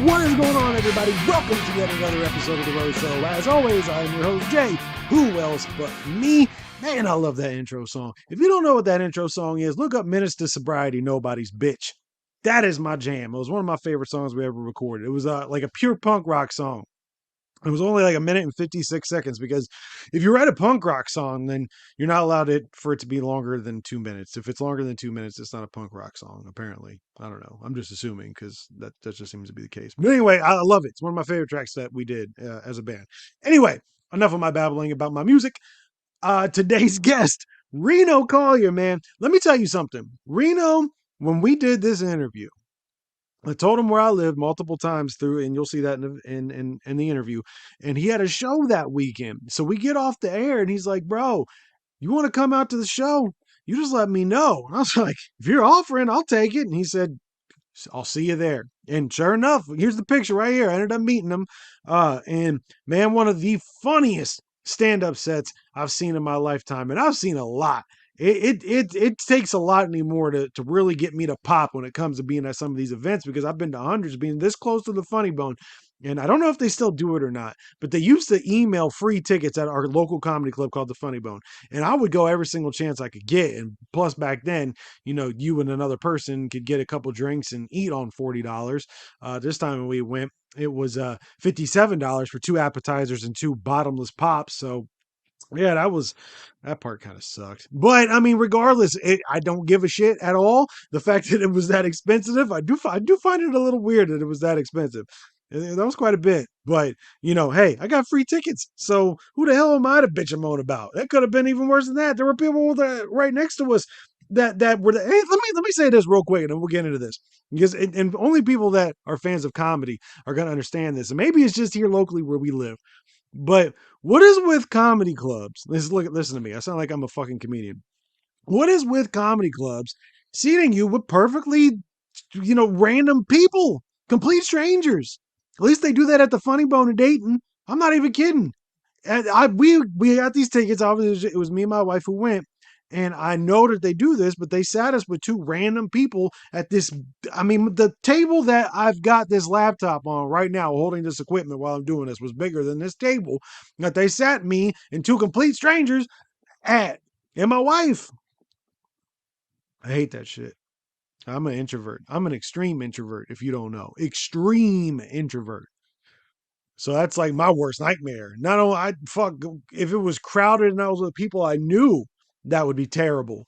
What is going on, everybody? Welcome to yet another episode of The Road Show. As always, I'm your host, Jay. Who else but me? Man, I love that intro song. If you don't know what that intro song is, look up Minutes to Sobriety, Nobody's Bitch. That is my jam. It was one of my favorite songs we ever recorded. It was like a pure punk rock song. It was only like 1 minute and 56 seconds because if you write a punk rock song, then you're not allowed for it to be longer than 2 minutes. If it's longer than 2 minutes, it's not a punk rock song, apparently. I don't know. I'm just assuming because that just seems to be the case. But anyway, I love it. It's one of my favorite tracks that we did as a band. Anyway, enough of my babbling about my music. Today's guest, Reno Collier, man. Let me tell you something. Reno, when we did this interview, I told him where I lived multiple times through, and you'll see that in the interview. And he had a show that weekend. So we get off the air and he's like, bro, you want to come out to the show? You just let me know. And I was like, if you're offering, I'll take it. And he said, I'll see you there. And sure enough, here's the picture right here. I ended up meeting him. And man, one of the funniest stand-up sets I've seen in my lifetime. And I've seen a lot. It takes a lot anymore to really get me to pop when it comes to being at some of these events, because I've been to hundreds, being this close to the Funny Bone. And I don't know if they still do it or not, but they used to email free tickets at our local comedy club called the Funny Bone. And I would go every single chance I could get. And plus back then, you and another person could get a couple drinks and eat on $40. This time when we went, it was $57 for 2 appetizers and 2 bottomless pops. So yeah, that part kind of sucked. But I mean, regardless, I don't give a shit at all. The fact that it was that expensive, I do find it a little weird that it was that expensive. That was quite a bit. But hey, I got free tickets, so who the hell am I to bitch and moan about? That could have been even worse than that. There were people right next to us that were. Hey, let me say this real quick, and then we'll get into this, because and only people that are fans of comedy are going to understand this. And maybe it's just here locally where we live. But what is with comedy clubs? Listen to me. I sound like I'm a fucking comedian. What is with comedy clubs seating you with perfectly, random people, complete strangers? At least they do that at the Funny Bone in Dayton. I'm not even kidding. And we got these tickets. Obviously, it was me and my wife who went. And I know that they do this, but they sat us with 2 random people at this. I mean, the table that I've got this laptop on right now, holding this equipment while I'm doing this, was bigger than this table that they sat me and 2 complete strangers at. And my wife. I hate that shit. I'm an introvert. I'm an extreme introvert, if you don't know. Extreme introvert. So that's like my worst nightmare. Not only if it was crowded and I was with people I knew, that would be terrible.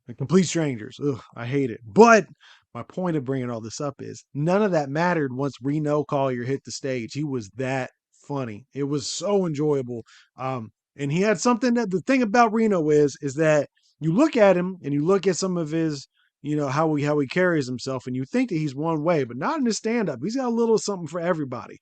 Like complete strangers. Ugh, I hate it. But my point of bringing all this up is none of that mattered once Reno Collier hit the stage. He was that funny. It was so enjoyable. And he had something that the thing about Reno is that you look at him and you look at some of his, how he carries himself, and you think that he's one way, but not in his stand-up. He's got a little something for everybody.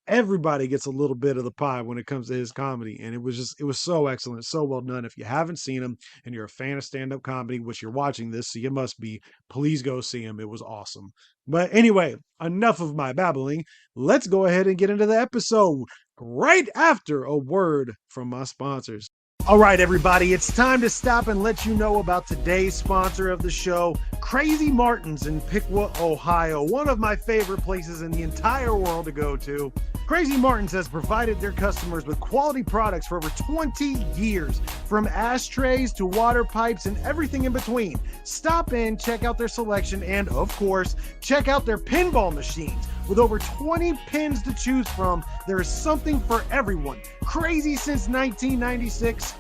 Everybody gets a little bit of the pie when it comes to his comedy. And it was so excellent, so well done. If you haven't seen him and you're a fan of stand-up comedy, which you're watching this, so you must be, please go see him. It was awesome. But anyway, enough of my babbling. Let's go ahead and get into the episode right after a word from my sponsors. All right, everybody, it's time to stop and let you know about today's sponsor of the show, Crazy Martin's in Piqua, Ohio, one of my favorite places in the entire world to go to. Crazy Martin's has provided their customers with quality products for over 20 years, from ashtrays to water pipes and everything in between. Stop in, check out their selection, and of course, check out their pinball machines. With over 20 pins to choose from, there is something for everyone. Crazy since 1996.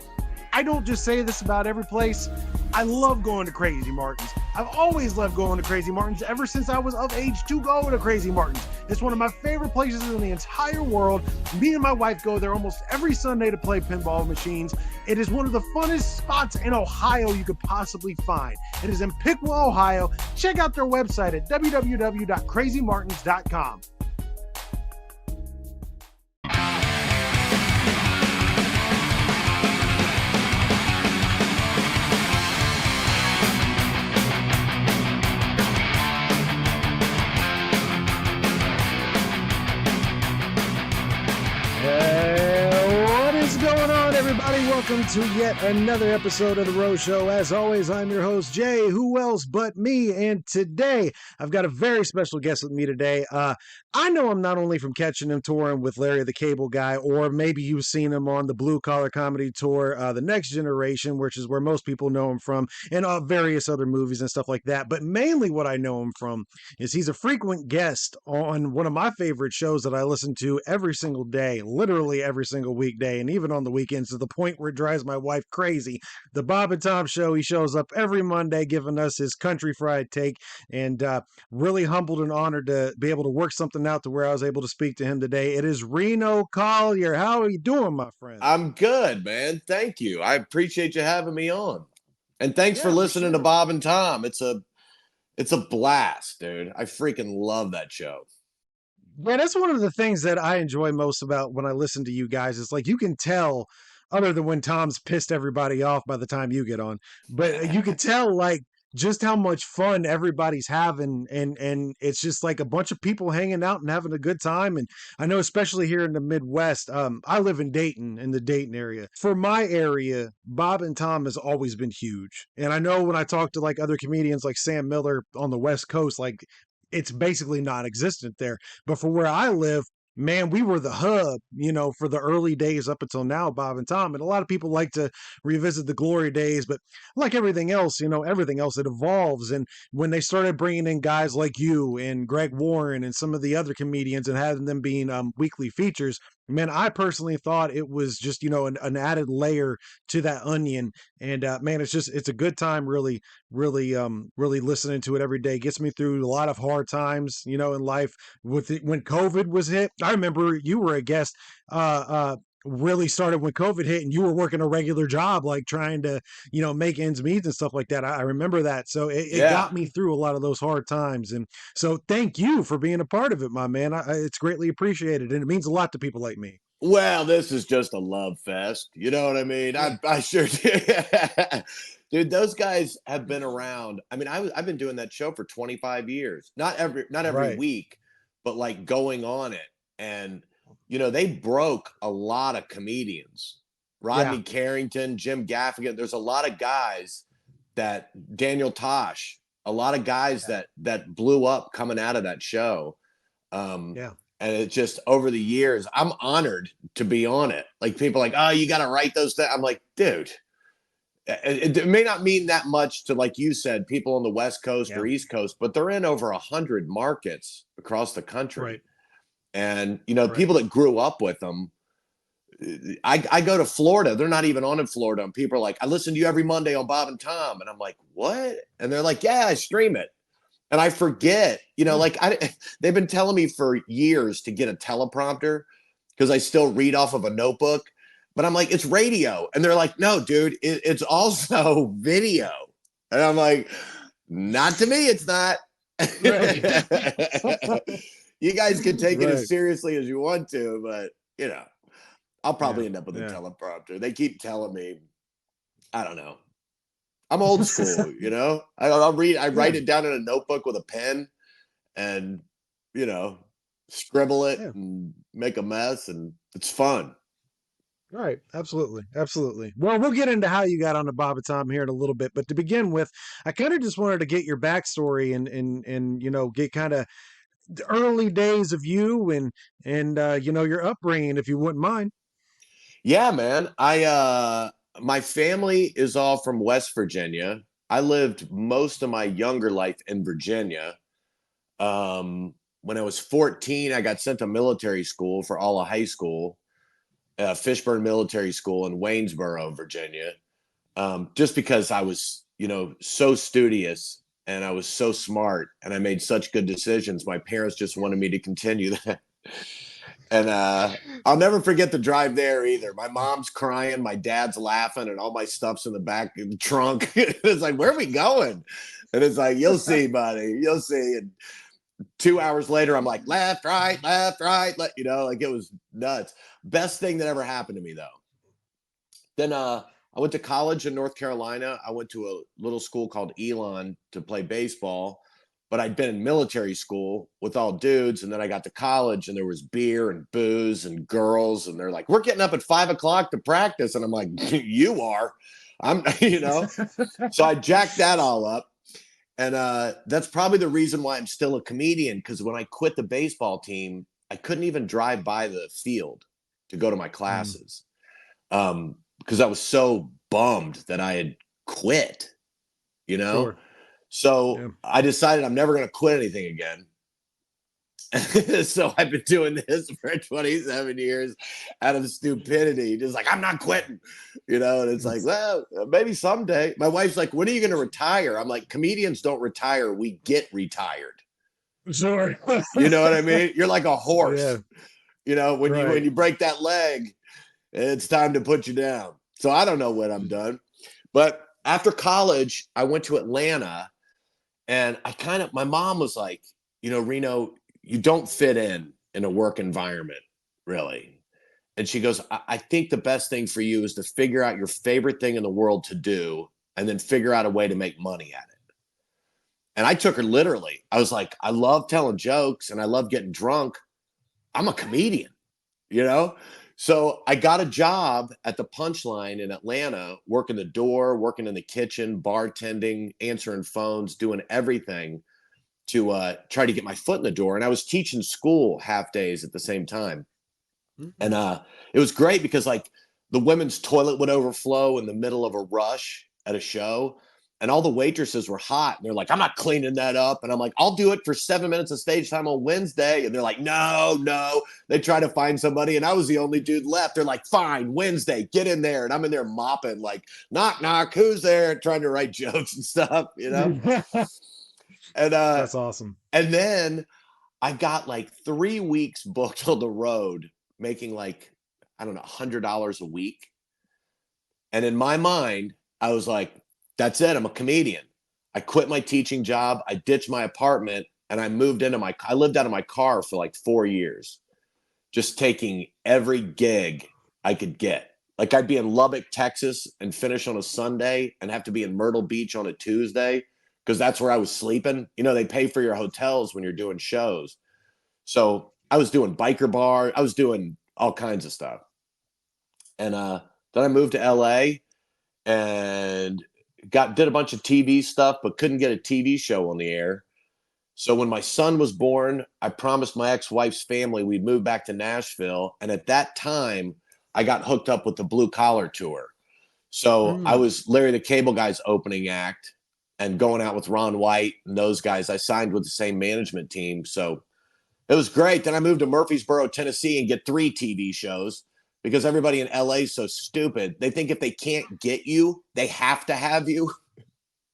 I don't just say this about every place. I love going to Crazy Martin's. I've always loved going to Crazy Martin's ever since I was of age to go to Crazy Martin's. It's one of my favorite places in the entire world. Me and my wife go there almost every Sunday to play pinball machines. It is one of the funnest spots in Ohio you could possibly find. It is in Piqua, Ohio. Check out their website at www.crazymartins.com. welcome to yet another episode of The Rose Show. As always, I'm your host, Jay. Who else but me? And today, I've got a very special guest with me today. I know him not only from catching him touring with Larry the Cable Guy, or maybe you've seen him on the Blue Collar Comedy Tour, The Next Generation, which is where most people know him from, and various other movies and stuff like that. But mainly what I know him from is he's a frequent guest on one of my favorite shows that I listen to every single day, literally every single weekday, and even on the weekends, to the point where it drives my wife crazy. The Bob and Tom Show. He shows up every Monday giving us his country fried take, and really humbled and honored to be able to work something out to where I was able to speak to him today. It is Reno Collier. How are you doing, my friend? I'm good, man. Thank you. I appreciate you having me on. And thanks for listening to Bob and Tom. It's a blast, dude. I freaking love that show. Yeah, that's one of the things that I enjoy most about when I listen to you guys. It's like you can tell, other than when Tom's pissed everybody off by the time you get on, but you can tell like just how much fun everybody's having, and it's just like a bunch of people hanging out and having a good time. And I know, especially here in the Midwest, I live in Dayton, in the Dayton area. For my area, Bob and Tom has always been huge. And I know when I talk to like other comedians like Sam Miller on the West Coast, like it's basically non-existent there. But for where I live, man, we were the hub, for the early days up until now, Bob and Tom. And a lot of people like to revisit the glory days, but like everything else, everything else, it evolves. And when they started bringing in guys like you and Greg Warren and some of the other comedians and having them being weekly features, man, I personally thought it was just, an added layer to that onion. And man, it's a good time, really, really listening to it every day. Gets me through a lot of hard times, in life. When COVID was hit, I remember you were a guest, really started when COVID hit, and you were working a regular job, like trying to, make ends meet and stuff like that. I remember that. So it got me through a lot of those hard times. And so thank you for being a part of it, my man. It's greatly appreciated. And it means a lot to people like me. Well, this is just a love fest. You know what I mean? Yeah. I sure do. Dude, those guys have been around. I mean, I've been doing that show for 25 years. Not every week, but like going on it. And they broke a lot of comedians. Rodney Carrington, Jim Gaffigan. There's a lot of guys Daniel Tosh, a lot of guys that blew up coming out of that show. And it just, over the years, I'm honored to be on it. Like, people are like, oh, you got to write those things. I'm like, dude, it may not mean that much to, like you said, people on the West Coast or East Coast, but they're in over 100 markets across the country. Right. And, people that grew up with them, I go to Florida. They're not even on in Florida. And people are like, I listen to you every Monday on Bob and Tom. And I'm like, what? And they're like, yeah, I stream it. And I forget, they've been telling me for years to get a teleprompter because I still read off of a notebook. But I'm like, it's radio. And they're like, no, dude, it's also video. And I'm like, not to me, it's not. You guys can take it as seriously as you want to, but, I'll probably end up with a teleprompter. They keep telling me, I don't know. I'm old school, I'll read. I write it down in a notebook with a pen, and scribble it and make a mess, and it's fun. Right, absolutely. Well, we'll get into how you got on the Bob and Tom here in a little bit, but to begin with, I kind of just wanted to get your backstory and get kind of the early days of you and your upbringing, if you wouldn't mind. Yeah, man. My family is all from West Virginia. I lived most of my younger life in Virginia. When I was 14, I got sent to military school for all of high school, Fishburne Military School in Waynesboro, Virginia, just because I was, so studious and I was so smart and I made such good decisions. My parents just wanted me to continue that. And I'll never forget the drive there either. My mom's crying, my dad's laughing, and all my stuff's in the back of the trunk. It's like, where are we going? And it's like, you'll see, buddy. You'll see. And 2 hours later, I'm like, left, right, like it was nuts. Best thing that ever happened to me, though. Then I went to college in North Carolina. I went to a little school called Elon to play baseball. but I'd been in military school with all dudes. And then I got to college and there was beer and booze and girls. And they're like, we're getting up at 5 o'clock to practice. And I'm like, you are. I'm, So I jacked that all up. And that's probably the reason why I'm still a comedian, because when I quit the baseball team, I couldn't even drive by the field to go to my classes, because I was so bummed that I had quit, Sure. So Yeah. I decided I'm never going to quit anything again. So I've been doing this for 27 years out of stupidity, just like, I'm not quitting, and it's like, well, maybe someday. My wife's like, when are you going to retire? I'm like, comedians don't retire, we get retired. Sure. You know what I mean? You're like a Yeah. horse, when you break that leg, it's time to put you down. So I don't know when I'm done. But after college, I went to Atlanta, and my mom was like, Reno, you don't fit in a work environment, really. And she goes, I think the best thing for you is to figure out your favorite thing in the world to do, and then figure out a way to make money at it. And I took her literally. I was like, I love telling jokes and I love getting drunk. I'm a comedian, you know? So I got a job at the Punchline in Atlanta, working the door, working in the kitchen, bartending, answering phones, doing everything to try to get my foot in the door. And I was teaching school half days at the same time. And it was great because like the women's toilet would overflow in the middle of a rush at a show. And all the waitresses were hot. And they're like, I'm not cleaning that up. And I'm like, I'll do it for 7 minutes of stage time on Wednesday. And they're like, no. They try to find somebody. And I was the only dude left. They're like, fine, Wednesday, get in there. And I'm in there mopping, like, knock, knock, who's there? Trying to write jokes and stuff, And That's awesome. and then I got like 3 weeks booked on the road, making like, I don't know, $100 a week. And in my mind, I was like, that's it. I'm a comedian. I quit my teaching job. I ditched my apartment and I I lived out of my car for like 4 years, just taking every gig I could get. Like I'd be in Lubbock, Texas and finish on a Sunday and have to be in Myrtle Beach on a Tuesday because that's where I was sleeping. They pay for your hotels when you're doing shows. So I was doing biker bar. I was doing all kinds of stuff. And then I moved to LA and did a bunch of TV stuff, but couldn't get a TV show on the air. So when my son was born, I promised my ex-wife's family we'd move back to Nashville. And at that time, I got hooked up with the Blue Collar Tour. So I was Larry the Cable Guy's opening act and going out with Ron White and those guys. I signed with the same management team. So it was great. Then I moved to Murfreesboro, Tennessee, and get 3 TV shows because everybody in LA is so stupid. They think if they can't get you, they have to have you.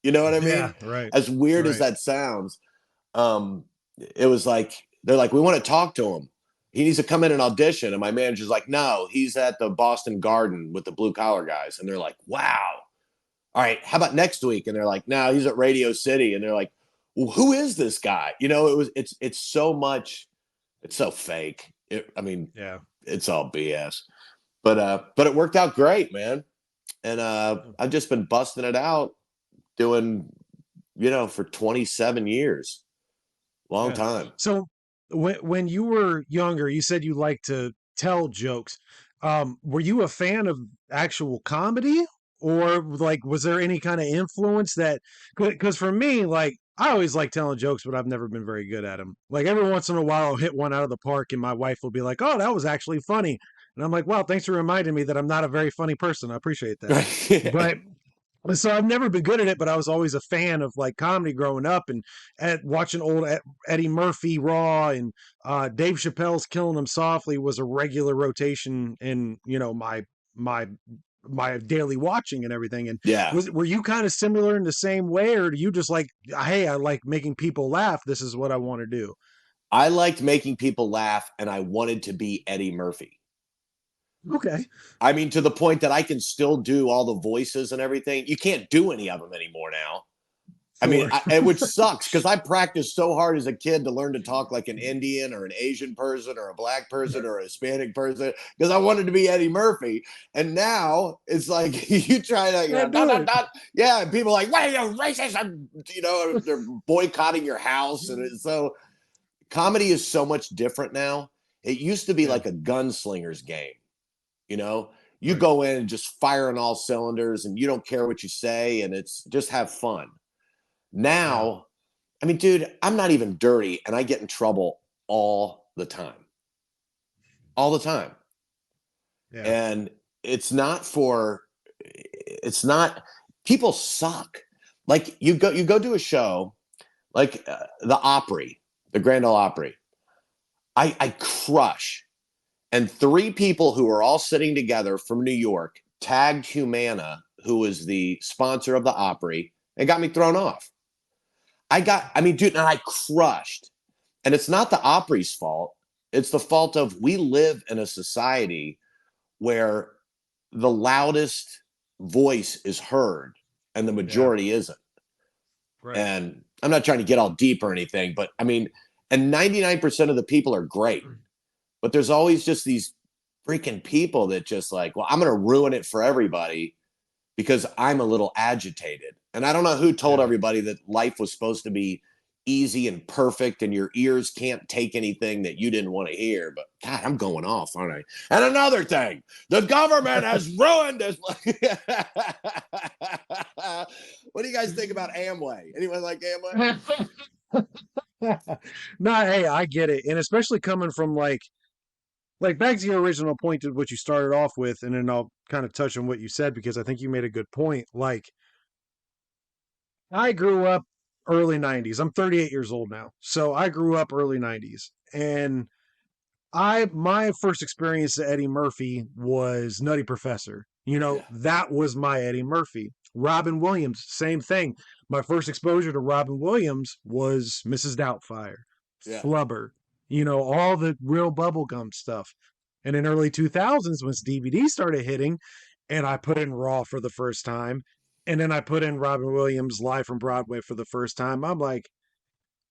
You know what I mean? Yeah, right. As weird as that sounds, it was like, they're like, we want to talk to him. He needs to come in and audition. And my manager's like, no, he's at the Boston Garden with the Blue Collar Guys. And they're like, wow. All right, how about next week? And they're like, no, he's at Radio City. And they're like, well, who is this guy? It's so much, it's so fake. Yeah, it's all BS. But it worked out great, man. And I've just been busting it out doing, for 27 years. Long time. So when you were younger, you said you liked to tell jokes. Were you a fan of actual comedy, or like was there any kind of influence that? Because for me, like I always like telling jokes, but I've never been very good at them. Like every once in a while, I'll hit one out of the park, and my wife will be like, "Oh, that was actually funny," and I'm like, "Wow, thanks for reminding me that I'm not a very funny person. I appreciate that." But so I've never been good at it, but I was always a fan of like comedy growing up and watching old Eddie Murphy Raw and Dave Chappelle's Killing Them Softly was a regular rotation in my my daily watching and everything. And Yeah. were you kind of similar in the same way, or do you just like, hey, I like making people laugh, this is what I want to do? I liked making people laugh and I wanted to be Eddie Murphy. Okay. I mean, to the point that I can still do all the voices and everything. You can't do any of them anymore now. I mean, which sucks because I practiced so hard as a kid to learn to talk like an Indian or an Asian person or a black person or a Hispanic person because I wanted to be Eddie Murphy. And now it's like you try to, yeah, and people are like, "What are you racist?" They're boycotting your house, and so comedy is so much different now. It used to be like a gunslinger's game, You go in and just fire on all cylinders, and you don't care what you say, and it's just have fun. Now, I mean, dude, I'm not even dirty and I get in trouble all the time. All the time. Yeah. And people suck. Like you go do a show like the Opry, the Grand Ole Opry. I crush. And 3 people who are all sitting together from New York tagged Humana, who was the sponsor of the Opry, and got me thrown off. Dude, and I crushed. And it's not the Opry's fault. It's the fault of we live in a society where the loudest voice is heard and the majority isn't. Right. And I'm not trying to get all deep or anything, but I mean, and 99% of the people are great. But there's always just these freaking people that just like, well, I'm going to ruin it for everybody because I'm a little agitated. And I don't know who told everybody that life was supposed to be easy and perfect and your ears can't take anything that you didn't want to hear. But God, I'm going off, aren't I? And another thing, the government has ruined us. What do you guys think about Amway? Anyone like Amway? No, hey, I get it. And especially coming from like back to your original point to what you started off with, and then I'll kind of touch on what you said because I think you made a good point. Like, I grew up early 90s. I'm 38 years old now. So I grew up early 90s. And my first experience to Eddie Murphy was Nutty Professor. That was my Eddie Murphy. Robin Williams, same thing. My first exposure to Robin Williams was Mrs. Doubtfire, Flubber, all the real bubblegum stuff. And in early 2000s, when DVD started hitting, and I put in Raw for the first time, and then I put in Robin Williams live from Broadway for the first time, I'm like,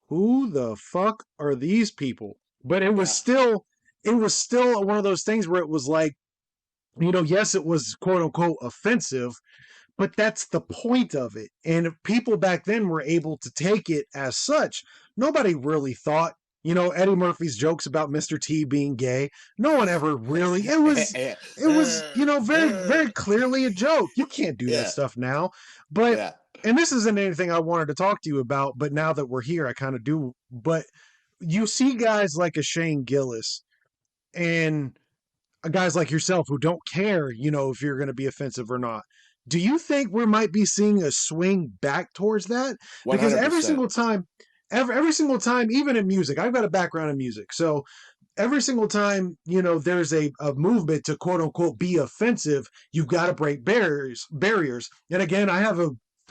who the fuck are these people? But it was still one of those things where it was like, yes, it was quote unquote offensive, but that's the point of it. And if people back then were able to take it as such, nobody really thought, Eddie Murphy's jokes about Mr. T being gay. No one ever really, it was, very, very clearly a joke. You can't do that stuff now. But, and this isn't anything I wanted to talk to you about, but now that we're here, I kind of do. But you see guys like a Shane Gillis and guys like yourself who don't care, if you're going to be offensive or not. Do you think we might be seeing a swing back towards that? 100%. Because every single time, even in music, I've got a background in music. So every single time, there's a movement to quote unquote be offensive, you've got to break barriers. And again, I have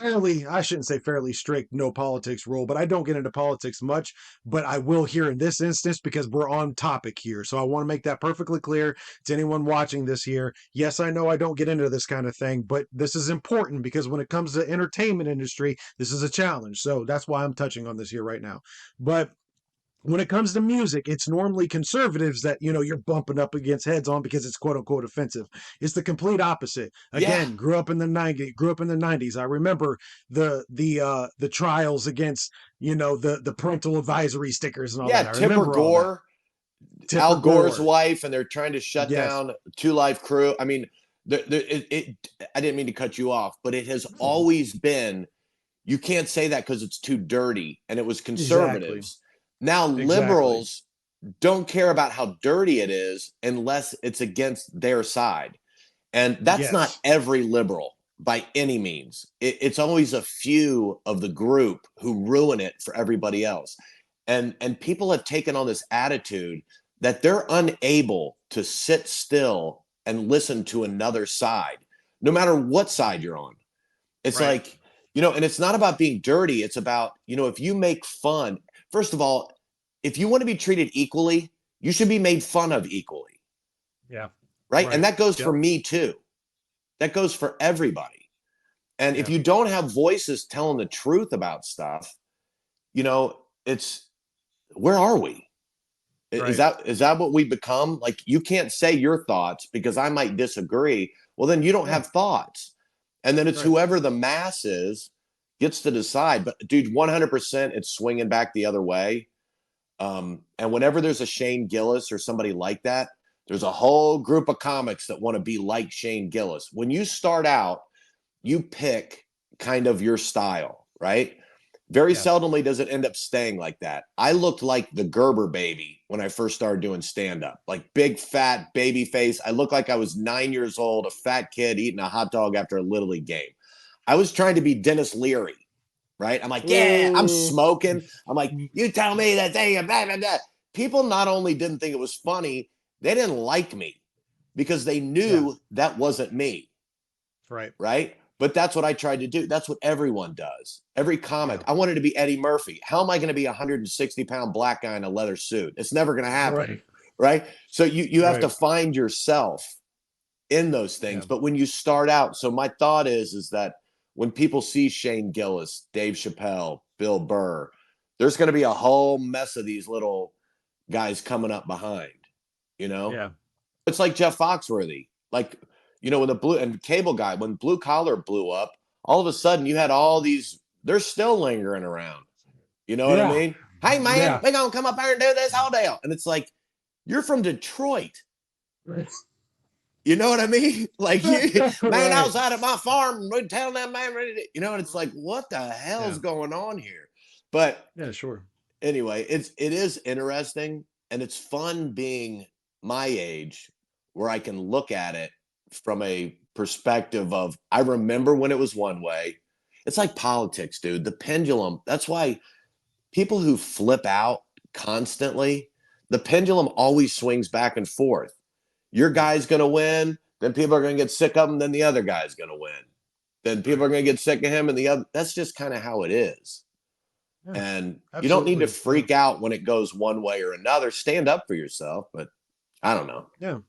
I shouldn't say fairly strict no politics rule, but I don't get into politics much, but I will here in this instance because we're on topic here. So I want to make that perfectly clear to anyone watching this here. Yes, I know I don't get into this kind of thing, but this is important because when it comes to entertainment industry, this is a challenge. So that's why I'm touching on this here right now. But when it comes to music, it's normally conservatives that, you're bumping up against heads on because it's quote unquote offensive. It's the complete opposite. Again, grew up in the 90s. I remember the trials against, the parental advisory stickers and all that. I Tipper Gore, Al Gore's wife, and they're trying to shut down Two Live Crew. I mean, I didn't mean to cut you off, but it has always been, you can't say that because it's too dirty. And it was conservatives. Exactly. Now, liberals don't care about how dirty it is unless it's against their side. And that's not every liberal by any means. It's always a few of the group who ruin it for everybody else. And people have taken on this attitude that they're unable to sit still and listen to another side, no matter what side you're on. It's like, and it's not about being dirty. It's about, if you make fun. First of all, if you want to be treated equally, you should be made fun of equally. Yeah. Right. And that goes for me too. That goes for everybody. And if Yeah. you don't have voices telling the truth about stuff, you know, it's where are we? Right. Is that what we become? Like you can't say your thoughts because I might disagree. Well, then you don't Yeah. have thoughts. And then it's Right. whoever the mass is gets to decide. But dude, 100% it's swinging back the other way. And whenever there's a Shane Gillis or somebody like that, there's a whole group of comics that want to be like Shane Gillis. When you start out, you pick kind of your style, right? Very Yeah. seldomly does it end up staying like that. I looked like the Gerber baby when I first started doing stand up, like big fat baby face. I looked like I was 9 years old, a fat kid eating a hot dog after a Little League game. I was trying to be Dennis Leary, right? I'm like, yeah, I'm Mm. smoking. I'm like, you tell me that thing, blah, blah, blah. People not only didn't think it was funny, they didn't like me because they Yeah. knew that wasn't me, Right. right? But that's what I tried to do. That's what everyone does. Every comic. Yeah. I wanted to be Eddie Murphy. How am I going to be a 160-pound black guy in a leather suit? It's never going to happen, Right. right? So you have Right. to find yourself in those Yeah. things. But when you start out, so my thought is that when people see Shane Gillis, Dave Chappelle, Bill Burr, there's going to be a whole mess of these little guys coming up behind, you know? Yeah. It's like Jeff Foxworthy. Like, when the blue and cable guy, when blue collar blew up, all of a sudden you had all these, they're still lingering around. You know what I Yeah. mean? Hey man, Yeah. we're gonna come up here and do this all day. And it's like, you're from Detroit. You know what I mean? Like you, man, I Right. was out at my farm, we telling that man, and it's like, what the hell's Yeah. going on here? But Yeah. Sure. anyway, it is interesting and it's fun being my age where I can look at it from a perspective of I remember when it was one way. It's like politics, dude. The pendulum. That's why people who flip out constantly, the pendulum always swings back and forth. Your Yeah. guy's going to win, then people are going to get sick of him, then the other guy's going to win. Then people Right. are going to get sick of him and the other. That's just kind of how it is. Yeah. And you don't need to Absolutely. Yeah. freak out when it goes one way or another. Stand up for yourself, but I don't know. Yeah.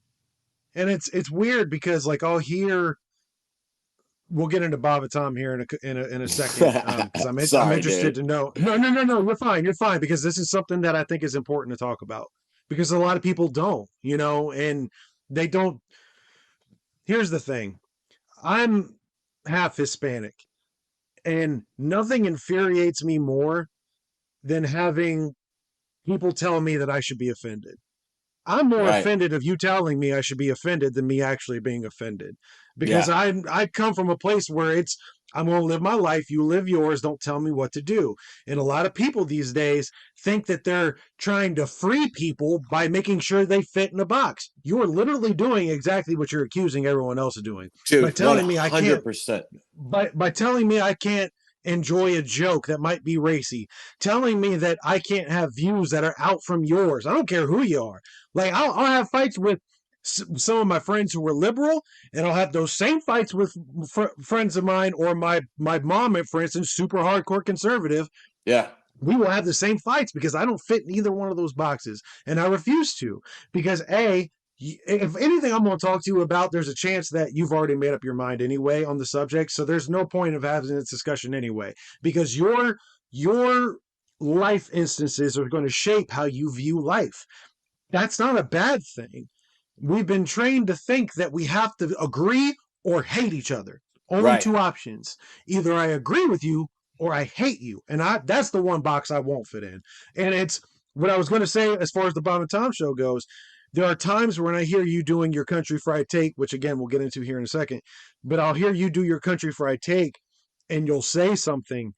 And it's weird because like I'll hear we'll get into Bob and Tom here in a second because I'm Sorry, interested dude. to know. No, you're fine because this is something that I think is important to talk about because a lot of people don't, and they don't. Here's the thing: I'm half Hispanic, and nothing infuriates me more than having people tell me that I should be offended. I'm more Right. offended of you telling me I should be offended than me actually being offended. Because Yeah. I come from a place where it's I'm going to live my life, you live yours, don't tell me what to do. And a lot of people these days think that they're trying to free people by making sure they fit in a box. You are literally doing exactly what you're accusing everyone else of doing by Dude, telling me I can't 100%. by telling me I can't enjoy a joke that might be racy, telling me that I can't have views that are out from yours. I don't care who you are. Like I'll have fights with some of my friends who were liberal, and I'll have those same fights with friends of mine or my mom, for instance, super hardcore conservative. Yeah. We will have the same fights because I don't fit in either one of those boxes, and I refuse to because if anything I'm going to talk to you about, there's a chance that you've already made up your mind anyway on the subject. So there's no point of having this discussion anyway, because your life instances are going to shape how you view life. That's not a bad thing. We've been trained to think that we have to agree or hate each other. Only Right. two options. Either I agree with you or I hate you. And that's the one box I won't fit in. And it's what I was going to say as far as the Bob and Tom show goes. There are times when I hear you doing your country fried take, which again we'll get into here in a second, but I'll hear you do your country fried take and you'll say something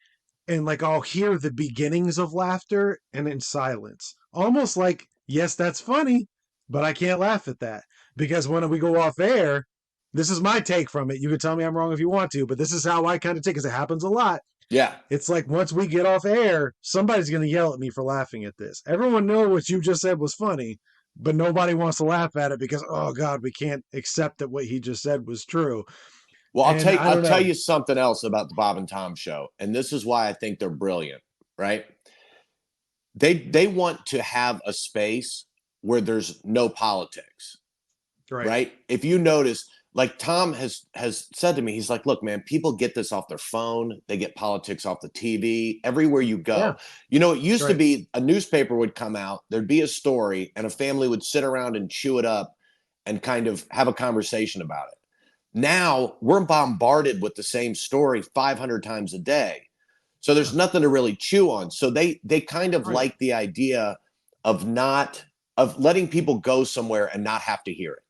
and like I'll hear the beginnings of laughter and then silence. Almost like, yes, that's funny, but I can't laugh at that. Because when we go off air, this is my take from it. You can tell me I'm wrong if you want to, but this is how I kind of take it, because it happens a lot. Yeah. It's like once we get off air, somebody's going to yell at me for laughing at this. Everyone knows what you just said was funny, but nobody wants to laugh at it because, oh God, we can't accept that what he just said was true. Well, And I I'll don't tell know. you something else about the Bob and Tom show. And this is why I think they're brilliant, right? They want to have a space where there's no politics, Right. right? If you notice, like Tom has said to me, he's like, look, man, people get this off their phone. They get politics off the TV, everywhere you go. Yeah. You know, it used to Right. be a newspaper would come out, there'd be a story, and a family would sit around and chew it up and kind of have a conversation about it. Now we're bombarded with the same story 500 times a day. So there's Yeah. nothing to really chew on. So they kind of Right. like the idea of not of letting people go somewhere and not have to hear it.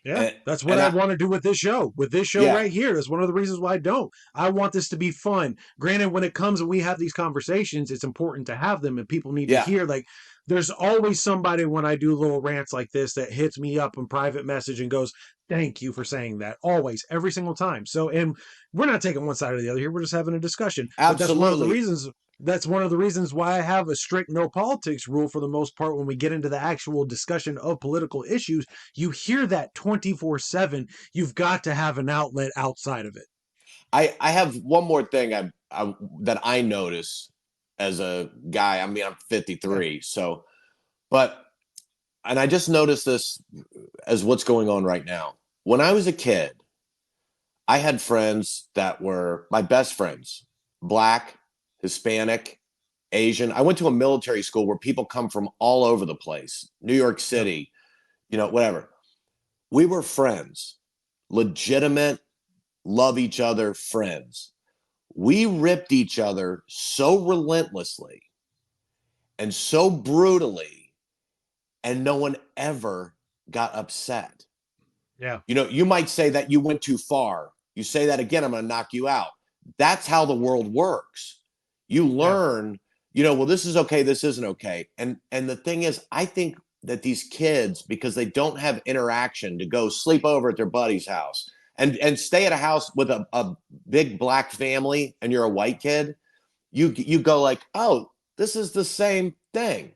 Yeah, And that's what and I I want to do with this show. With this show yeah, right here, that's one of the reasons why I don't. I want this to be fun. Granted, when it comes and we have these conversations, it's important to have them, and people need to yeah, hear. Like, there's always somebody when I do little rants like this that hits me up in private message and goes, "Thank you for saying that." Always, every single time. So, and we're not taking one side or the other here. We're just having a discussion. But that's one of the absolutely. reasons. That's one of the reasons why I have a strict no politics rule for the most part when we get into the actual discussion of political issues. You hear that 24/7. You've got to have an outlet outside of it. I have one more thing that I notice as a guy. I mean, I'm Yeah. 53, so but and I just noticed this as what's going on right now. When I was a kid, I had friends that were my best friends, black, Hispanic, Asian. I went to a military school where people come from all over the place, New York Yep. City, whatever. We were friends, legitimate, love each other friends. We ripped each other so relentlessly and so brutally, and no one ever got upset. Yeah. You might say that you went too far. You say that again, I'm going to knock you out. That's how the world works. You Yeah. learn, well, this is okay, this isn't okay. And the thing is, I think that these kids, because they don't have interaction to go sleep over at their buddy's house and stay at a house with a big black family, and you're a white kid, you go like, oh, this is the same thing.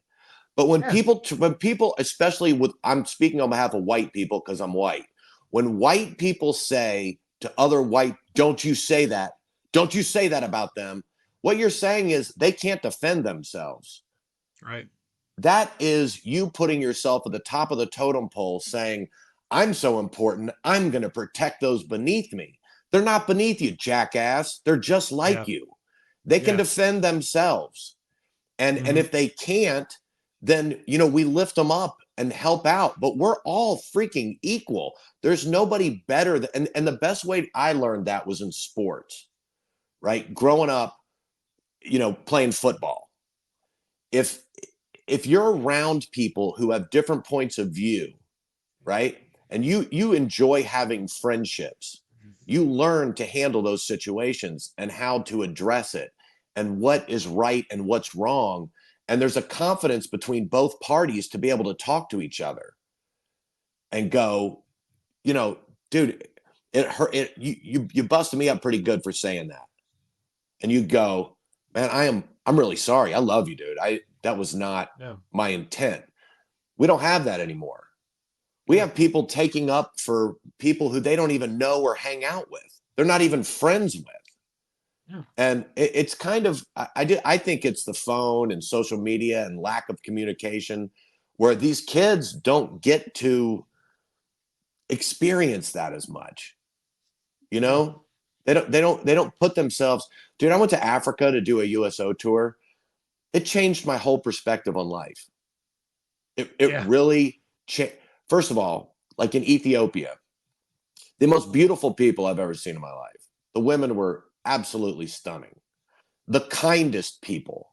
But Yeah. when people, especially I'm speaking on behalf of white people because I'm white. When white people say to other white, don't you say that about them, what you're saying is they can't defend themselves. Right. That is you putting yourself at the top of the totem pole saying, I'm so important, I'm going to protect those beneath me. They're not beneath you, jackass. They're just like Yeah. you. They can Yeah. defend themselves. And Hmm. if they can't, then we lift them up and help out. But we're all freaking equal. There's nobody better and the best way I learned that was in sports, right? Growing up, playing football. If if you're around people who have different points of view, right? And you enjoy having friendships, you learn to handle those situations and how to address it and what is right and what's wrong. And there's a confidence between both parties to be able to talk to each other and go, dude, it hurt. You busted me up pretty good for saying that. And you go, man, I'm really sorry. I love you, dude. That was not Yeah. my intent. We don't have that anymore. We Yeah. have people taking up for people who they don't even know or hang out with. They're not even friends with. Yeah. And it's kind of I think it's the phone and social media and lack of communication where these kids don't get to experience that as much. You Yeah. know, they don't put themselves. Dude, I went to Africa to do a USO tour. It changed my whole perspective on life. It Yeah. really changed. First of all, like in Ethiopia, the most beautiful people I've ever seen in my life. The women were absolutely stunning. The kindest people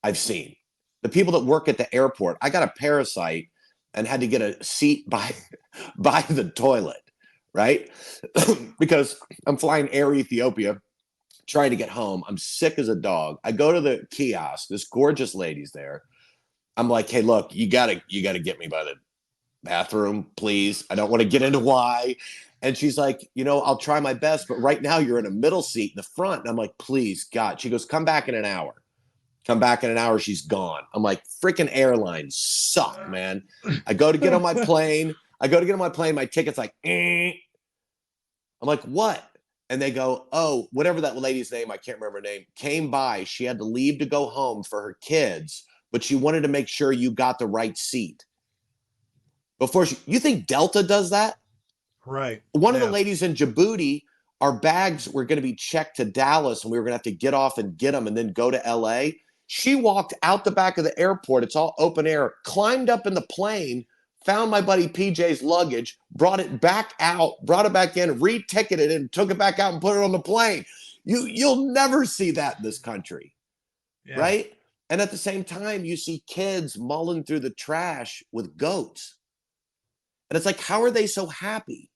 I've seen. The people that work at the airport. I got a parasite and had to get a seat by by the toilet, right? Because I'm flying Air Ethiopia trying to get home. I'm sick as a dog. I go to the kiosk. This gorgeous lady's there. I'm like, "Hey, look, you got to get me by the bathroom, please. I don't want to get into why." And she's like, I'll try my best, but right now you're in a middle seat in the front. And I'm like, please, God. She goes, come back in an hour. Come back in an hour. She's gone. I'm like, freaking airlines suck, man. I go to get on my plane. My ticket's like, eh. I'm like, what? And they go, oh, whatever that lady's name, I can't remember her name, came by. She had to leave to go home for her kids, but she wanted to make sure you got the right seat. You think Delta does that? Right. One of the Yeah. ladies in Djibouti, our bags were going to be checked to Dallas and we were going to have to get off and get them and then go to LA. She walked out the back of the airport. It's all open air, climbed up in the plane, found my buddy PJ's luggage, brought it back out, brought it back in, re-ticketed it, and took it back out and put it on the plane. You'll never see that in this country, Yeah. right? And at the same time, you see kids mulling through the trash with goats. And it's like, how are they so happy?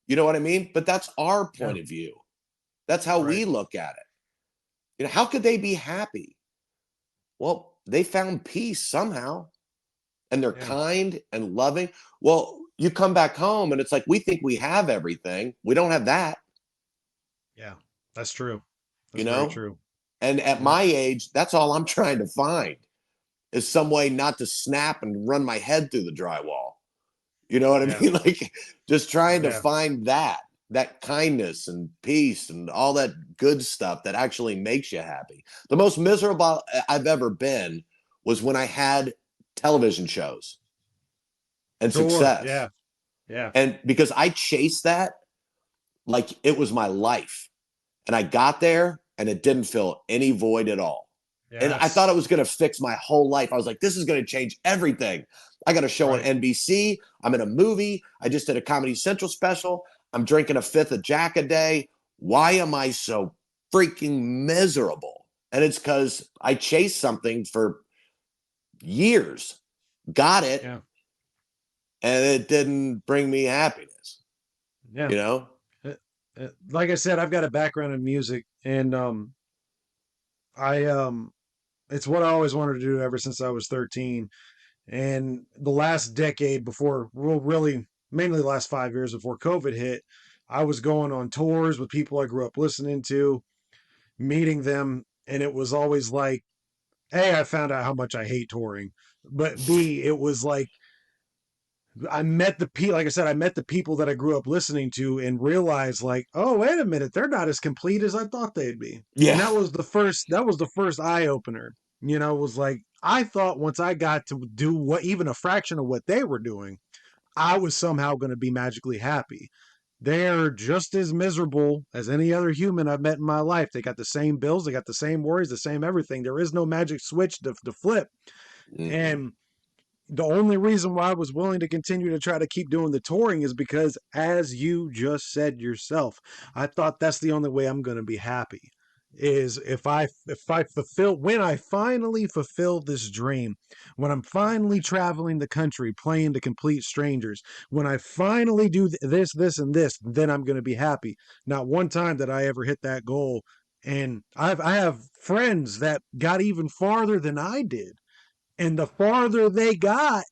You know what I mean? But that's our Yeah. point of view. That's how Right. we look at it. You know, how could they be happy? Well, they found peace somehow and they're Yeah. kind and loving. Well, you come back home and it's like we think we have everything. We don't have that, Yeah. That's true. you That's very know? true. And at Yeah. my age, that's all I'm trying to find is some way not to snap and run my head through the drywall. You know what I Yeah. mean? Like just trying to Yeah. find that kindness and peace and all that good stuff that actually makes you happy. The most miserable I've ever been was when I had television shows and Sure. success. Yeah. Yeah. And because I chased that like it was my life. And I got there and it didn't fill any void at all. And I thought Yes. it was going to fix my whole life. I was like, this is going to change everything. I got a show on Right. NBC. I'm in a movie. I just did a Comedy Central special. I'm drinking a fifth of Jack a day. Why am I so freaking miserable? And it's because I chased something for years, got it, Yeah. and it didn't bring me happiness, Yeah. you know? Like I said, I've got a background in music, and I it's what I always wanted to do ever since I was 13. And the last decade before, well, really, mainly the last 5 years before COVID hit, I was going on tours with people I grew up listening to, meeting them, and it was always like, A, I found out how much I hate touring, but B, it was like I met the people, like I said, I met the people that I grew up listening to and realized like, oh, wait a minute, they're not as complete as I thought they'd be. And Yeah. that was the first eye opener. Was like I thought once I got to do what even a fraction of what they were doing, I was somehow going to be magically happy. They're just as miserable as any other human I've met in my life. They got the same bills, they got the same worries, the same everything. There is no magic switch to flip. Mm-mm. And the only reason why I was willing to continue to try to keep doing the touring is because, as you just said yourself, I thought that's the only way I'm going to be happy. Is if I fulfill when I finally fulfill this dream, when I'm finally traveling the country playing to complete strangers, when I finally do this, and this, then I'm going to be happy. Not one time did I ever hit that goal, and I have friends that got even farther than I did, and the farther they got,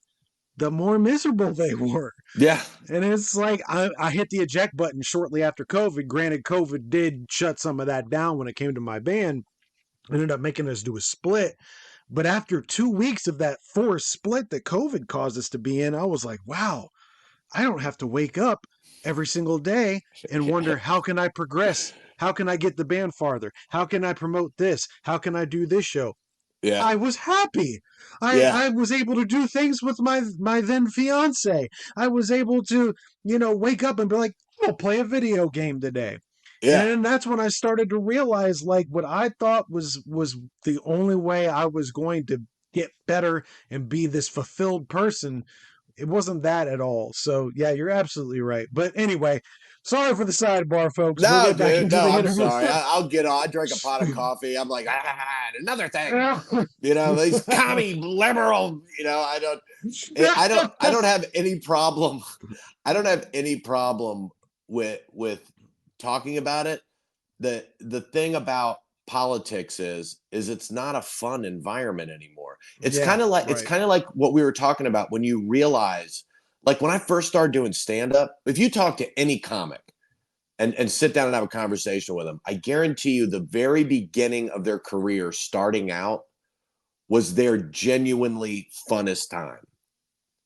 the more miserable they were. Yeah. And it's like I hit the eject button shortly after COVID. Granted, COVID did shut some of that down when it came to my band. It ended up making us do a split. But after 2 weeks of that forced split that COVID caused us to be in, I was like, wow, I don't have to wake up every single day and wonder, how can I progress? How can I get the band farther? How can I promote this? How can I do this show? Yeah. I was happy. I Yeah. I was able to do things with my then fiance. I was able to, wake up and be like, "We'll play a video game today." Yeah. And that's when I started to realize like what I thought was the only way I was going to get better and be this fulfilled person. It wasn't that at all. So, yeah, you're absolutely right. But anyway, sorry for the sidebar, folks. We'll No, get back dude. into No, the I'm interview. sorry. I'll get on. I drank a pot of coffee. I'm like, another thing. Yeah. You know, these commie liberal. You know, I don't have any problem. I don't have any problem with talking about it. The thing about politics is it's not a fun environment anymore. Yeah, It's right. kind of like what we were talking about when you realize, like when I first started doing stand up. If you talk to any comic and sit down and have a conversation with them, I guarantee you the very beginning of their career starting out was their genuinely funnest time,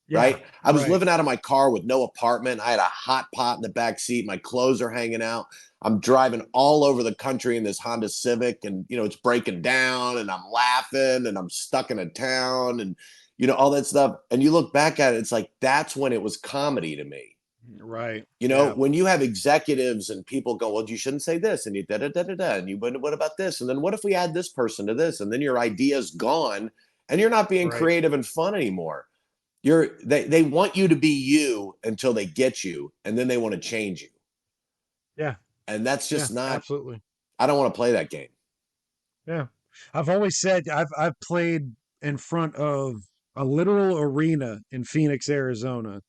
Yeah, right? I was right. living out of my car with no apartment. I had a hot pot in the back seat. My clothes are hanging out. I'm driving all over the country in this Honda Civic and, it's breaking down and I'm laughing and I'm stuck in a town and, all that stuff. And you look back at it, it's like, that's when it was comedy to me. Right. You know, Yeah. when you have executives and people go, well, you shouldn't say this, and you da da da da da, and you what about this, and then what if we add this person to this, and then your idea's gone, and you're not being Right. creative and fun anymore. They want you to be you until they get you, and then they want to change you, Yeah. and that's Yeah. just not. Absolutely. I don't want to play that game. Yeah. I've always said I've played in front of a literal arena in Phoenix, Arizona.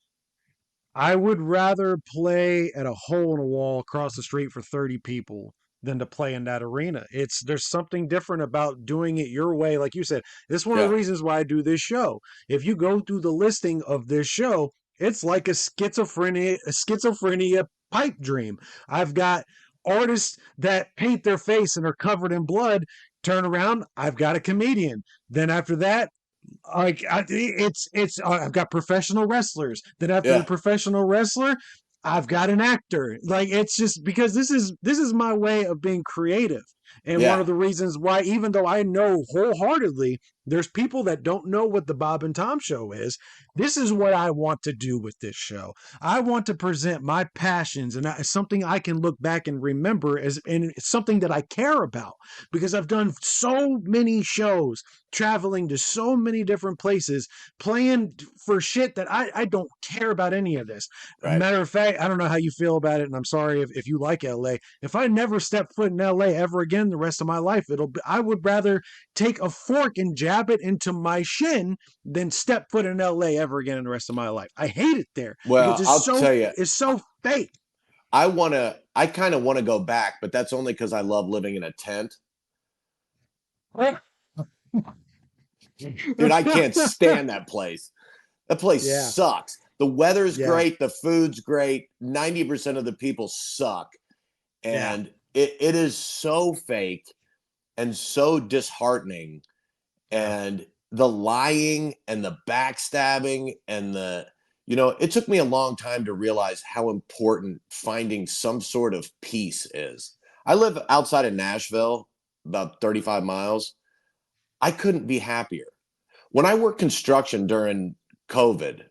I would rather play at a hole in a wall across the street for 30 people than to play in that arena. It's there's something different about doing it your way. Like you said, this is one of the Yeah, reasons why I do this show. If you go through the listing of this show, it's like a schizophrenia pipe dream. I've got artists that paint their face and are covered in blood. Turn around, I've got a comedian. Then after that, I've got professional wrestlers. Then after the yeah, professional wrestler, I've got an actor. Like it's just because this is my way of being creative. And one yeah. of the reasons why, even though I know wholeheartedly there's people that don't know what the Bob and Tom show is, this is what I want to do with this show. I want to present my passions and something I can look back and remember as and it's something that I care about because I've done so many shows traveling to so many different places, playing for shit that I don't care about any of this. Right. Matter of fact, I don't know how you feel about it, and I'm sorry if you like LA. If I never step foot in LA ever again the rest of my life, I would rather take a fork and jab it into my shin than step foot in LA ever again in the rest of my life. I hate it there because Well, I'll tell you, it's so fake. I kind of want to go back, but that's only because I love living in a tent. Dude, I can't stand that place. That place Yeah, sucks. The weather's yeah, great, the food's great. 90% of the people suck. yeah, And it is so fake and so disheartening. yeah, And the lying and the backstabbing and it took me a long time to realize how important finding some sort of peace is. I live outside of Nashville, about 35 miles. I couldn't be happier. When I worked construction during COVID,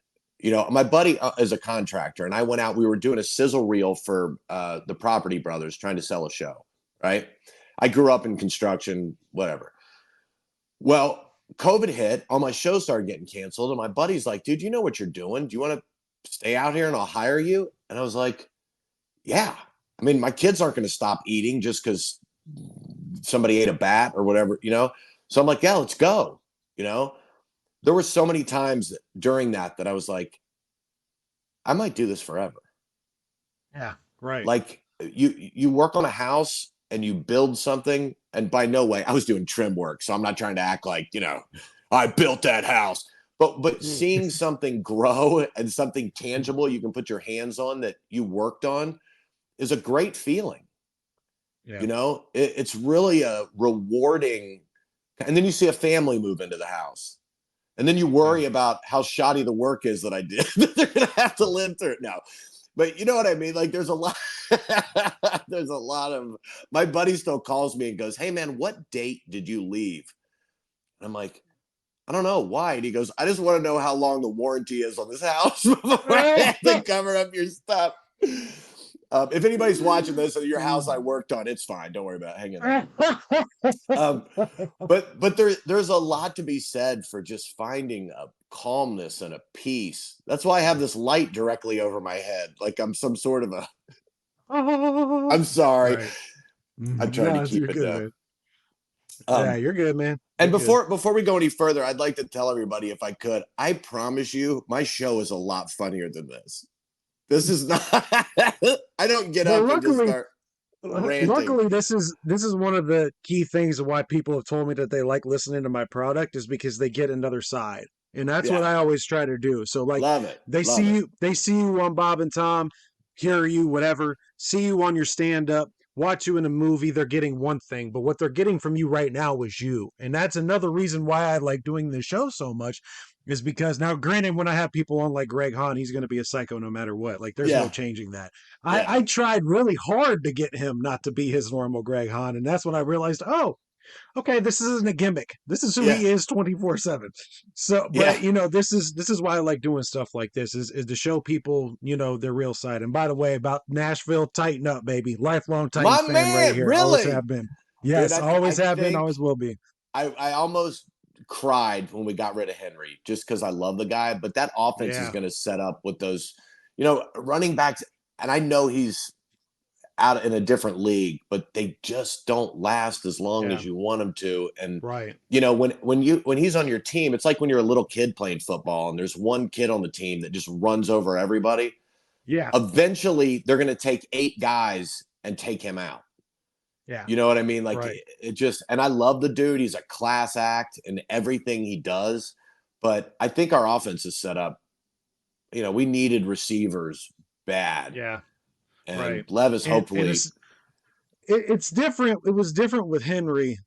my buddy is a contractor, and I went out. We were doing a sizzle reel for the Property Brothers, trying to sell a show. Right? I grew up in construction, whatever. Well, COVID hit. All my shows started getting canceled, and my buddy's like, "Dude, you know what you're doing? Do you want to stay out here, and I'll hire you?" And I was like, "Yeah." I mean, my kids aren't going to stop eating just because somebody ate a bat or whatever. So I'm like, "Yeah, let's go." You know, there were so many times during that I was like, I might do this forever. yeah. Right. Like you work on a house and you build something, and by no way, I was doing trim work, so I'm not trying to act like, I built that house. But seeing something grow and something tangible you can put your hands on that you worked on is a great feeling. Yeah. It's really a rewarding. And then you see a family move into the house. And then you Yeah. worry about how shoddy the work is that I did. They're gonna have to live through it. No, but you know what I mean? Like there's a lot, there's a lot of my buddy still calls me and goes, "Hey man, what date did you leave?" And I'm like, "I don't know why." And he goes, "I just want to know how long the warranty is on this house before I have to cover up your stuff." If anybody's watching this at your house I worked on, it's fine. Don't worry about it. Hang in there. Um, but there's a lot to be said for just finding a calmness and a peace. That's why I have this light directly over my head, like I'm some sort of a. I'm sorry, Right. I'm trying to No, keep you're it good, down. man. Yeah, Um, you're good, man. and You're good. before we go any further, I'd like to tell everybody, if I could, I promise you, my show is a lot funnier than this. This is not. I don't get Well, up and just luckily, start ranting. luckily, this is one of the key things of why people have told me that they like listening to my product is because they get another side, and that's what Yeah, I always try to do. So, like, love it, they love see it. you on Bob and Tom, hear you, whatever, see you on your stand up. Watch you in a movie, they're getting one thing, but what they're getting from you right now is you. And that's another reason why I like doing this show so much is because now, granted, when I have people on like Greg Hahn, he's going to be a psycho no matter what. Like, there's no Yeah, changing that. yeah, I tried really hard to get him not to be his normal Greg Hahn, and that's when I realized, oh, Okay, this isn't a gimmick. This is who Yeah. he is 24/7. So, Yeah. but this is why I like doing stuff like this is to show people, their real side. And by the way, about Nashville, tighten up, baby. Lifelong My Titans fan right man, here. Always really? have been. Dude, Yes, I always have been, think always will be. I almost cried when we got rid of Henry just because I love the guy. But that offense is Yeah, going to set up with those, running backs. And I know he's out in a different league, but they just don't last as long yeah, as you want them to. And right. when he's on your team, it's like when you're a little kid playing football and there's one kid on the team that just runs over everybody. Yeah, Eventually, they're going to take 8 guys and take him out. yeah, You know what I mean? Like right. it just, and I love the dude. He's a class act in everything he does. But I think our offense is set up. We needed receivers bad, Yeah, and right. Levis And hopefully. it's different. It was different with Henry,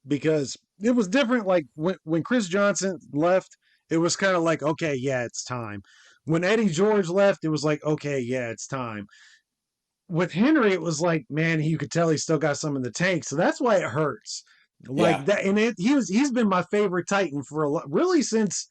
because it was different. Like when Chris Johnson left, it was kind of like, okay, yeah, it's time. When Eddie George left, it was like, okay, yeah, it's time. With Henry, it was like, man, you could tell he still got some in the tank, so that's why it hurts. Yeah, Like that, and he's been my favorite Titan for really since.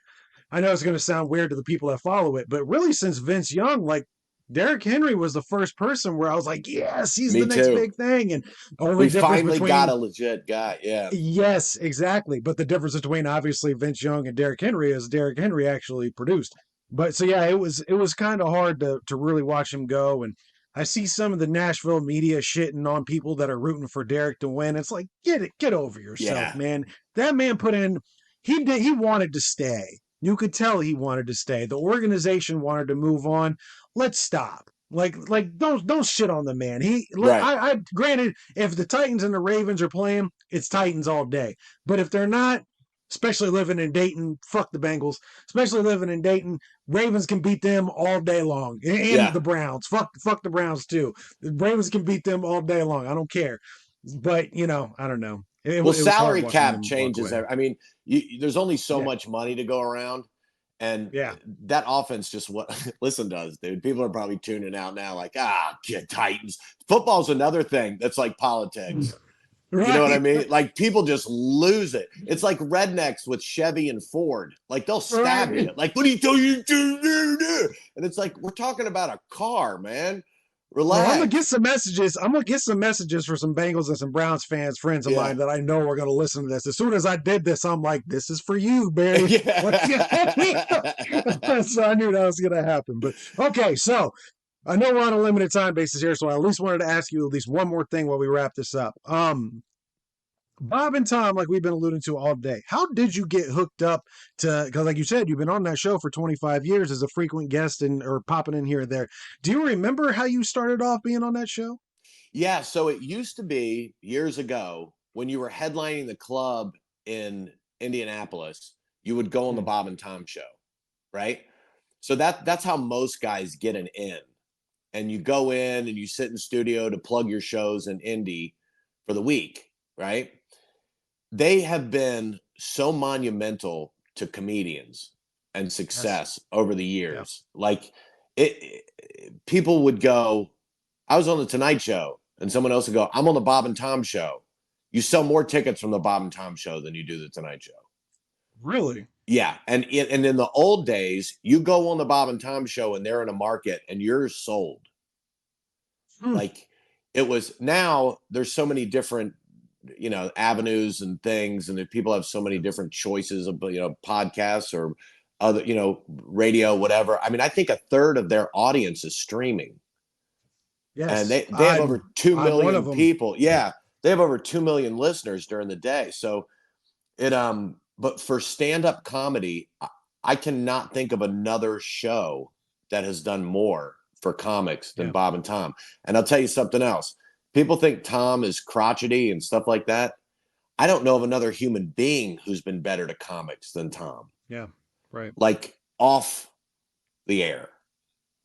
I know it's going to sound weird to the people that follow it, but really since Vince Young, like Derrick Henry was the first person where I was like, yes, he's the me next too. big thing. And only We difference finally got between, a legit guy. Yeah, yes, exactly. But the difference between obviously Vince Young and Derrick Henry is Derrick Henry actually produced. But so yeah, it was kind of hard to really watch him go. And I see some of the Nashville media shitting on people that are rooting for Derrick to win. It's like, get over yourself, yeah, man. That man put in, he wanted to stay. You could tell he wanted to stay. The organization wanted to move on. Let's stop. Like don't shit on the man. right. I granted, if the Titans and the Ravens are playing, it's Titans all day. But if they're not, especially living in Dayton, fuck the Bengals. Especially living in Dayton, Ravens can beat them all day long, and Yeah. the Browns. Fuck the Browns too. The Ravens can beat them all day long. I don't care. But I don't know. Well, It was hard salary watching cap them walk changes. away. I mean, there's only so Yeah, much money to go around, and yeah. that offense just what listen does, dude. People are probably tuning out now, like, get Titans. Football's another thing that's like politics. You know what I Right, mean? Like people just lose it. It's like rednecks with Chevy and Ford. Like they'll stab right. you. Like, what do you do? And it's like we're talking about a car, man. Well, I'm gonna get Relax. some messages. I'm gonna get some messages for some Bengals and some Browns fans, friends of Yeah. mine that I know are gonna listen to this. As soon as I did this, I'm like, "This is for you, Barry." Like, so Yeah. I knew that was gonna happen. But okay, so I know we're on a limited time basis here, so I at least wanted to ask you at least one more thing while we wrap this up. Bob and Tom, like we've been alluding to all day, how did you get hooked up to? Because, like you said, you've been on that show for 25 years as a frequent guest and or popping in here and there. Do you remember how you started off being on that show? Yeah, so it used to be years ago when you were headlining the club in Indianapolis, you would go on the Hmm. Bob and Tom show, right? So that's how most guys get an in. And you go in and you sit in studio to plug your shows in Indy for the week, right? They have been so monumental to comedians and Yes. success over the Yeah. years. Like people would go, I was on the Tonight Show, and someone else would go, I'm on the Bob and Tom Show. You sell more tickets from the Bob and Tom Show than you do the Tonight Show. Really? Yeah, and in the old days, you go on the Bob and Tom Show, and they're in a market, and you're sold. Hmm. Like it was. Now there's so many different avenues and things, and that people have so many different choices of podcasts or other radio, whatever. I mean, I think a third of their audience is streaming, and Yes. they have over two I'm one of million them. people. Yeah, they have over 2 million listeners during the day. So but for stand-up comedy, I cannot think of another show that has done more for comics than Yeah. Bob and Tom. And I'll tell you something else. People think Tom is crotchety and stuff like that. I don't know of another human being who's been better to comics than Tom. Yeah. Right. Like off the air.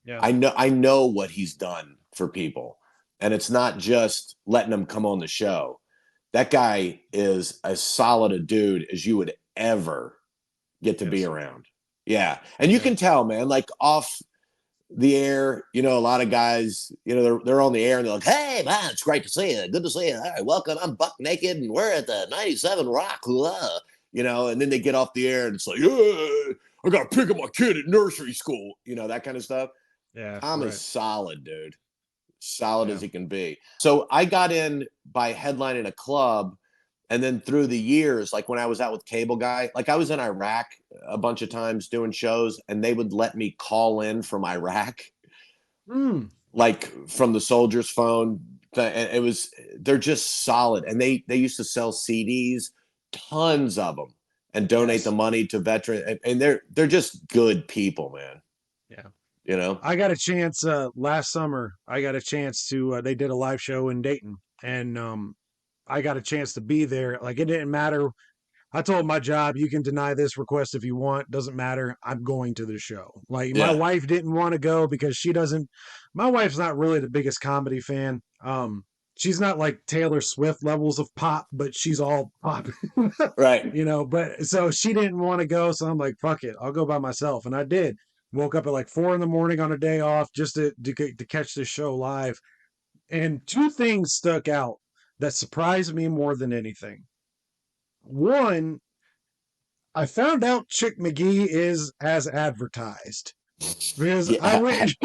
Yeah. I know what he's done for people. And it's not just letting him come on the show. That guy is as solid a dude as you would ever get to be Yes. around. Yeah. And you Yeah. can tell, man, like off the air. You know, a lot of guys, you know, they're on the air and they're like, "Hey, man, it's great to see you. Good to see you. All right, welcome. I'm Buck Naked, and we're at the 97 Rock." You know, and then they get off the air and it's like, "Yeah, I got to pick up my kid at nursery school." You know, that kind of stuff. Yeah, Tom is right. solid, dude. Solid Yeah. as he can be. So I got in by headlining a club. And then through the years, like when I was out with Cable Guy, like I was in Iraq a bunch of times doing shows, and they would let me call in from Iraq, Mm, like from the soldier's phone. And it was, they're just solid. And they used to sell CDs, tons of them, and donate the yes. money to veterans. And they're just good people, man. Yeah. You know? I got a chance last summer. I got a chance to they did a live show in Dayton, and I got a chance to be there. Like it didn't matter. I told my job, you can deny this request if you want, doesn't matter. I'm going to the show. Like my Yeah. wife didn't want to go because she doesn't my wife's not really the biggest comedy fan. She's not like Taylor Swift levels of pop, but she's all pop. Right. But so she didn't want to go, so I'm like, fuck it, I'll go by myself. And I did. Woke up at like 4 a.m. on a day off just to catch this show live. And two things stuck out that surprised me more than anything. One, I found out Chick McGee is as advertised because I Yeah. went.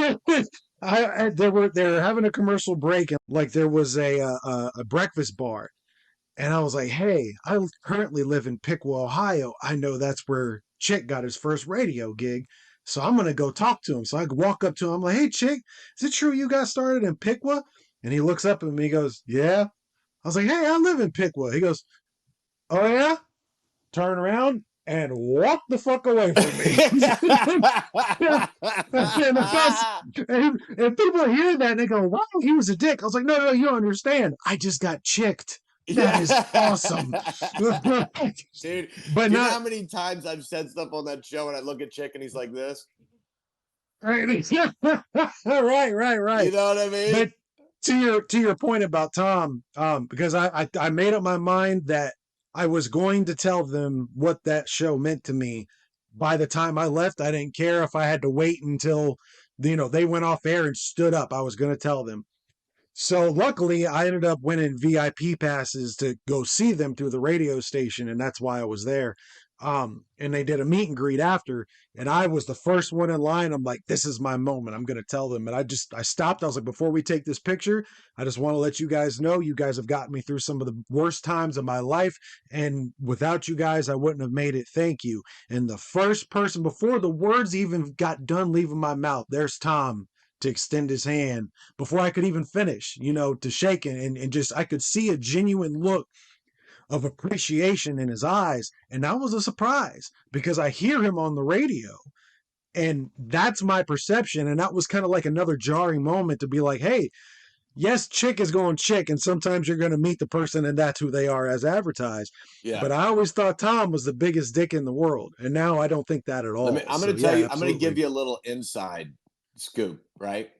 They were having a commercial break, and like there was a breakfast bar, and I was like, "Hey, I currently live in Piqua, Ohio. I know that's where Chick got his first radio gig, so I'm gonna go talk to him." So I walk up to him, I'm like, "Hey, Chick, is it true you got started in Piqua?" And he looks up at me, he goes, "Yeah." I was like, "Hey, I live in Piqua." He goes, "Oh yeah?" Turn around and walk the fuck away from me. and people hear that and they go, "Wow, he was a dick." I was like, "No, no, you don't understand. I just got chicked. That is awesome." Dude, But do you know how not many times I've said stuff on that show and I look at Chick and he's like this? right, right. You know what I mean? But to your point about Tom, because I made up my mind that I was going to tell them what that show meant to me. By the time I left, I didn't care if I had to wait until they went off air and stood up. I was going to tell them. So luckily, I ended up winning VIP passes to go see them through the radio station, and that's why I was there. And they did a meet and greet after, and I was the first one in line. I'm like, this is my moment. I'm gonna tell them. And I stopped. I was like, before we take this picture, I just want to let you guys know you guys have gotten me through some of the worst times of my life, and without you guys, I wouldn't have made it. Thank you. And the first person before the words even got done leaving my mouth, there's Tom to extend his hand before I could even finish, to shake it. And just, I could see a genuine look of appreciation in his eyes. And that was a surprise because I hear him on the radio and that's my perception. And that was kind of like another jarring moment to be like, hey, yes, Chick is going Chick. And sometimes you're going to meet the person and that's who they are as advertised. Yeah. But I always thought Tom was the biggest dick in the world. And now I don't think that at all. I'm So going to tell yeah, you, I'm going to absolutely. give you a little inside scoop, right?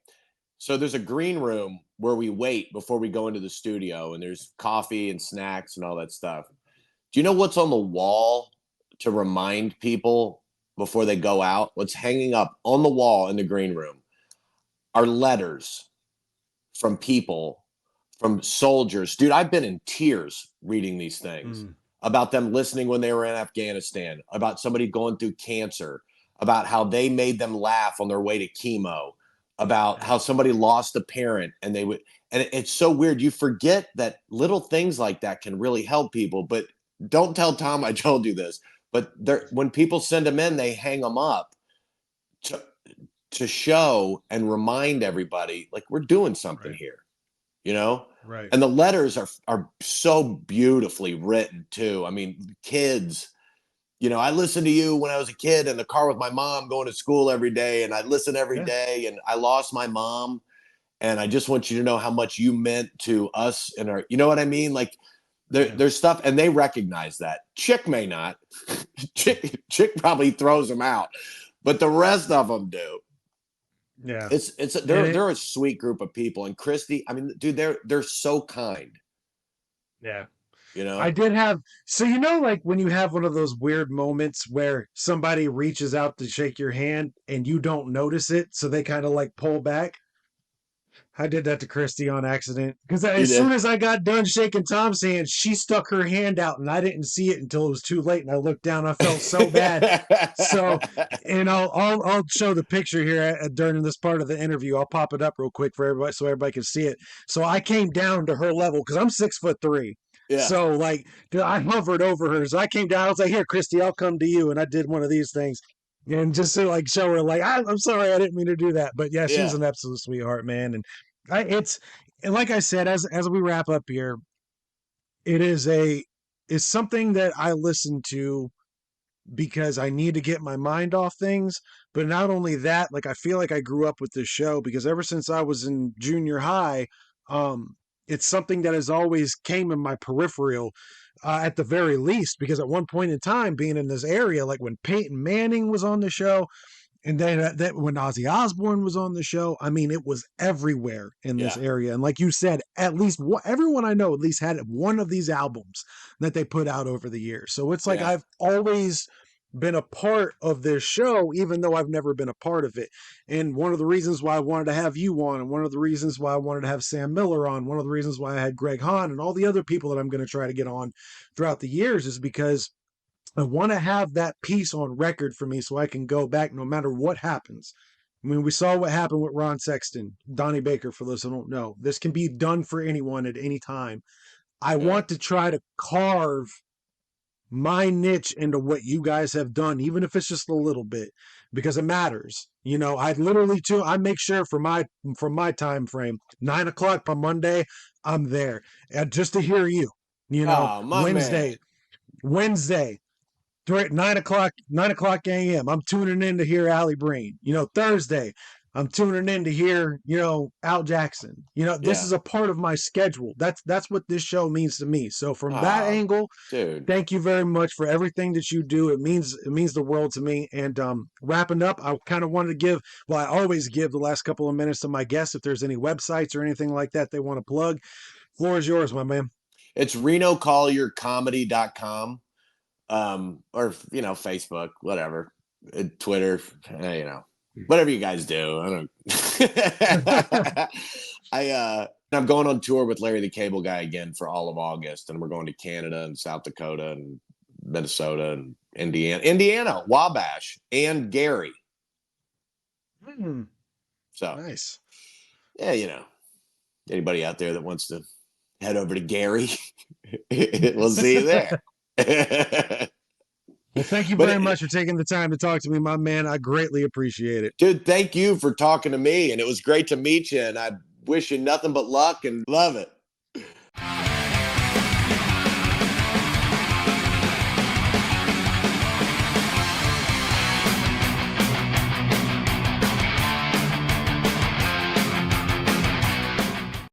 So there's a green room where we wait before we go into the studio, and there's coffee and snacks and all that stuff. Do you know what's on the wall to remind people before they go out? What's hanging up on the wall in the green room are letters from people, from soldiers. Dude, I've been in tears reading these things Mm, about them listening when they were in Afghanistan, about somebody going through cancer, about how they made them laugh on their way to chemo, about yeah, how somebody lost a parent and they would, and it's so weird. You forget that little things like that can really help people, but don't tell Tom I told you this. But when people send them in, they hang them up to show and remind everybody like we're doing something right, here, you know? right. And the letters are so beautifully written too. I mean, kids, I listened to you when I was a kid in the car with my mom going to school every day, and I listen every Yeah, day, and I lost my mom. And I just want you to know how much you meant to us and our, you know what I mean? Like yeah, there's stuff, and they recognize that. Chick may not. Chick probably throws them out, but the rest of them do. yeah. And They're a sweet group of people, and Christy, I mean, dude, they're so kind. yeah. you know? I did have, so you know, like when you have one of those weird moments where somebody reaches out to shake your hand and you don't notice it, so they kind of like pull back. I did that to Christy on accident because You as soon did. as I got done shaking Tom's hand, she stuck her hand out and I didn't see it until it was too late. And I looked down, I felt so bad. So, and I'll show the picture here during this part of the interview. I'll pop it up real quick for everybody so everybody can see it. So I came down to her level because I'm 6'3". Yeah. So like I hovered over her. So I came down. I was like, "Here, Christy, I'll come to you." And I did one of these things, and just to like show her, like, I'm sorry, I didn't mean to do that. But yeah, she was Yeah. an absolute sweetheart, man. And it's and like I said, as we wrap up here, it is it's something that I listen to because I need to get my mind off things. But not only that, like I feel like I grew up with this show because ever since I was in junior high, um, it's something that has always came in my peripheral, at the very least. Because at one point in time, being in this area, like when Peyton Manning was on the show, and then that when Ozzy Osbourne was on the show, I mean, it was everywhere in this Yeah. area. And like you said, at least everyone I know at least had one of these albums that they put out over the years. So it's like Yeah. I've always been a part of this show, even though I've never been a part of it. And one of the reasons why I wanted to have you on, and one of the reasons why I wanted to have Sam Miller on, one of the reasons why I had Greg Hahn and all the other people that I'm going to try to get on throughout the years is because I want to have that piece on record for me so I can go back no matter what happens. I mean, we saw what happened with Ron Sexton, Donnie Baker, for those who don't know. This can be done for anyone at any time. I Yeah. want to try to carve my niche into what you guys have done, even if it's just a little bit, because it matters. You know, I literally too, I make sure for my time frame, 9 o'clock on Monday, I'm there. And just to hear you, you know, Oh, my man. Wednesday, 9 o'clock a.m. I'm tuning in to hear Allie Breen. You know, Thursday, I'm tuning in to hear, you know, Al Jackson. You know, this Yeah. is a part of my schedule. That's what this show means to me. So from that Oh, angle, dude. thank you very much for everything that you do. It means the world to me. And wrapping up, I kind of wanted to give, well, I always give the last couple of minutes to my guests if there's any websites or anything like that they want to plug. Floor is yours, my man. It's RenoCollierComedy.com. Or, you know, Facebook, whatever, Twitter, you know, whatever you guys do. I don't. I'm going on tour with Larry the Cable Guy again for all of August, and we're going to Canada and South Dakota and Minnesota and Indiana, Wabash, and Gary. So Nice. yeah, you know, anybody out there that wants to head over to Gary, we'll see you there. Well, thank you But very much for taking the time to talk to me, my man. I greatly appreciate it. dude, thank you for talking to me, and it was great to meet you, and I wish you nothing but luck and love it.